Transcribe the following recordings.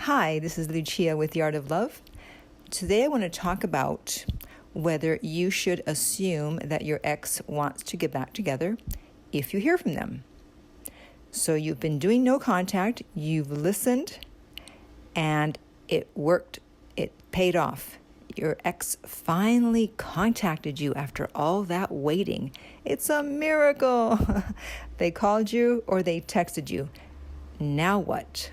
Hi, this is Lucia with The Art of Love. Today I want to talk about whether you should assume that your ex wants to get back together if you hear from them. So you've been doing no contact, you've listened, and it worked, it paid off. Your ex finally contacted you after all that waiting. It's a miracle. They called you or they texted you. Now what?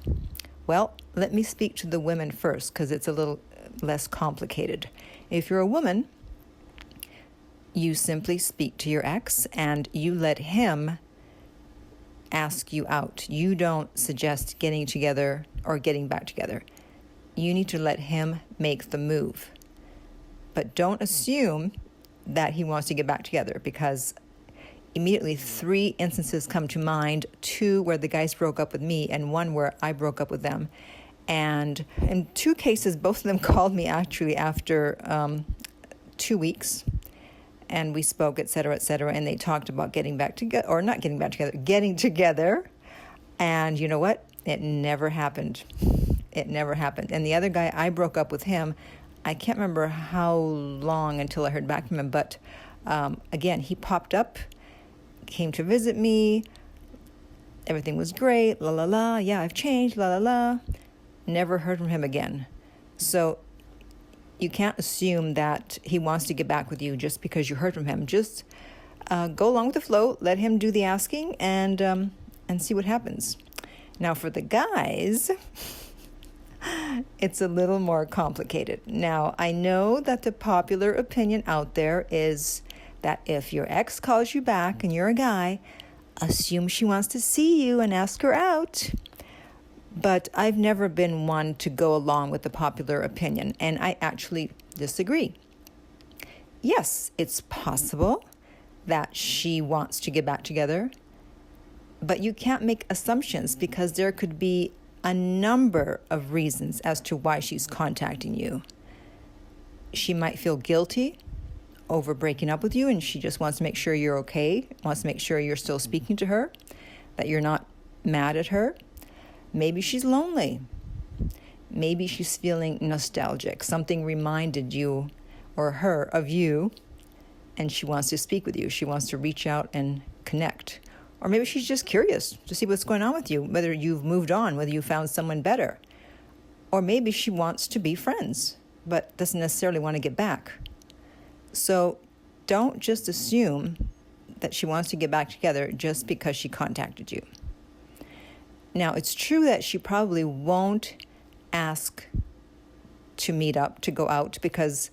Well, let me speak to the women first because it's a little less complicated. If you're a woman, you simply speak to your ex and you let him ask you out. You don't suggest getting together or getting back together. You need to let him make the move. But don't assume that he wants to get back together because immediately 3 instances come to mind, 2 where the guys broke up with me and 1 where I broke up with them. And in 2 cases, both of them called me actually after 2 weeks and we spoke, et cetera, and they talked about getting back together, or not getting back together, getting together. And you know what? It never happened. It never happened. And the other guy, I broke up with him. I can't remember how long until I heard back from him, but again, he popped up, came to visit me. Everything was great. La la la. Yeah, I've changed. La la la. Never heard from him again. So you can't assume that he wants to get back with you just because you heard from him. Just go along with the flow. Let him do the asking and see what happens. Now for the guys, it's a little more complicated. Now I know that the popular opinion out there is that if your ex calls you back and you're a guy, assume she wants to see you and ask her out. But I've never been one to go along with the popular opinion, and I actually disagree. Yes, it's possible that she wants to get back together, but you can't make assumptions because there could be a number of reasons as to why she's contacting you. She might feel guilty over breaking up with you and she just wants to make sure you're okay, wants to make sure you're still speaking to her, that you're not mad at her. Maybe she's lonely. Maybe she's feeling nostalgic. Something reminded you or her of you and she wants to speak with you. She wants to reach out and connect. Or maybe she's just curious to see what's going on with you, whether you've moved on, whether you found someone better. Or maybe she wants to be friends, but doesn't necessarily want to get back. So don't just assume that she wants to get back together just because she contacted you. Now, it's true that she probably won't ask to meet up, to go out, because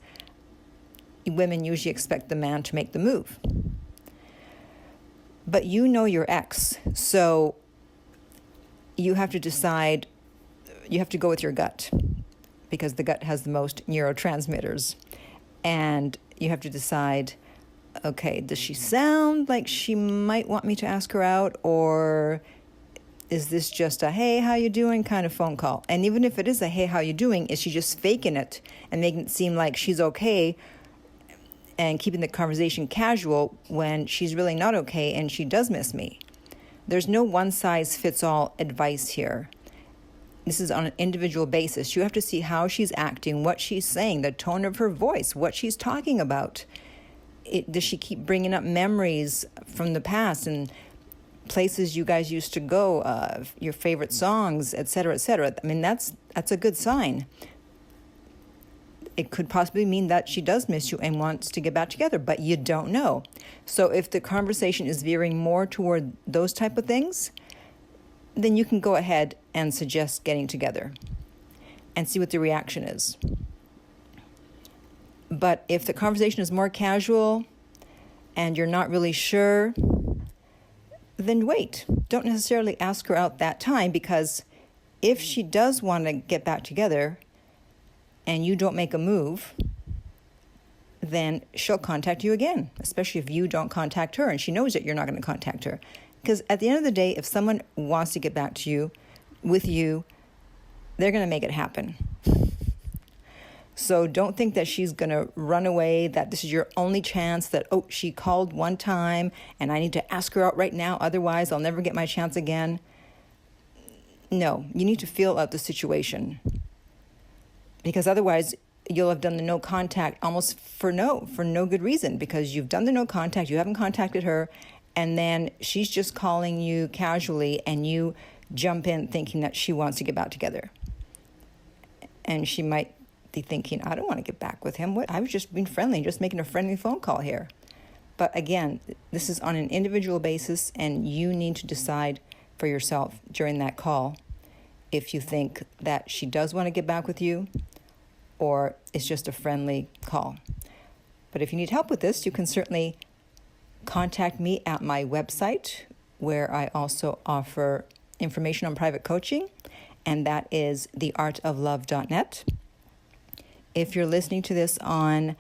women usually expect the man to make the move. But you know your ex, so you have to decide, you have to go with your gut, because the gut has the most neurotransmitters. And you have to decide, okay, does she sound like she might want me to ask her out, or is this just a, hey, how you doing kind of phone call? And even if it is a, hey, how you doing, is she just faking it and making it seem like she's okay and keeping the conversation casual when she's really not okay and she does miss me? There's no one-size-fits-all advice here. This is on an individual basis. You have to see how she's acting, what she's saying, the tone of her voice, what she's talking about. Does she keep bringing up memories from the past and places you guys used to go, your favorite songs, et cetera, et cetera? I mean, that's a good sign. It could possibly mean that she does miss you and wants to get back together, but you don't know. So if the conversation is veering more toward those type of things, then you can go ahead and suggest getting together and see what the reaction is. But if the conversation is more casual and you're not really sure, then wait. Don't necessarily ask her out that time, because if she does want to get back together and you don't make a move, then she'll contact you again, especially if you don't contact her and she knows that you're not going to contact her. Because at the end of the day, if someone wants to get back to you, with you, they're going to make it happen. So don't think that she's going to run away, that this is your only chance, that, oh, she called one time and I need to ask her out right now, otherwise I'll never get my chance again. No, you need to feel out the situation, because otherwise you'll have done the no contact almost for no good reason, because you've done the no contact, you haven't contacted her, and then she's just calling you casually and you jump in thinking that she wants to get back together. And she might be thinking, I don't want to get back with him. What? I was just being friendly, just making a friendly phone call here. But again, this is on an individual basis, and you need to decide for yourself during that call if you think that she does want to get back with you or it's just a friendly call. But if you need help with this, you can certainly contact me at my website, where I also offer information on private coaching, and that is theartoflove.net. If you're listening to this on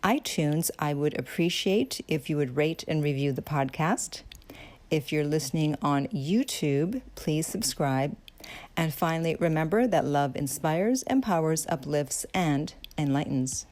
iTunes, I would appreciate if you would rate and review the podcast. If you're listening on YouTube, please subscribe. And finally, remember that love inspires, empowers, uplifts, and enlightens.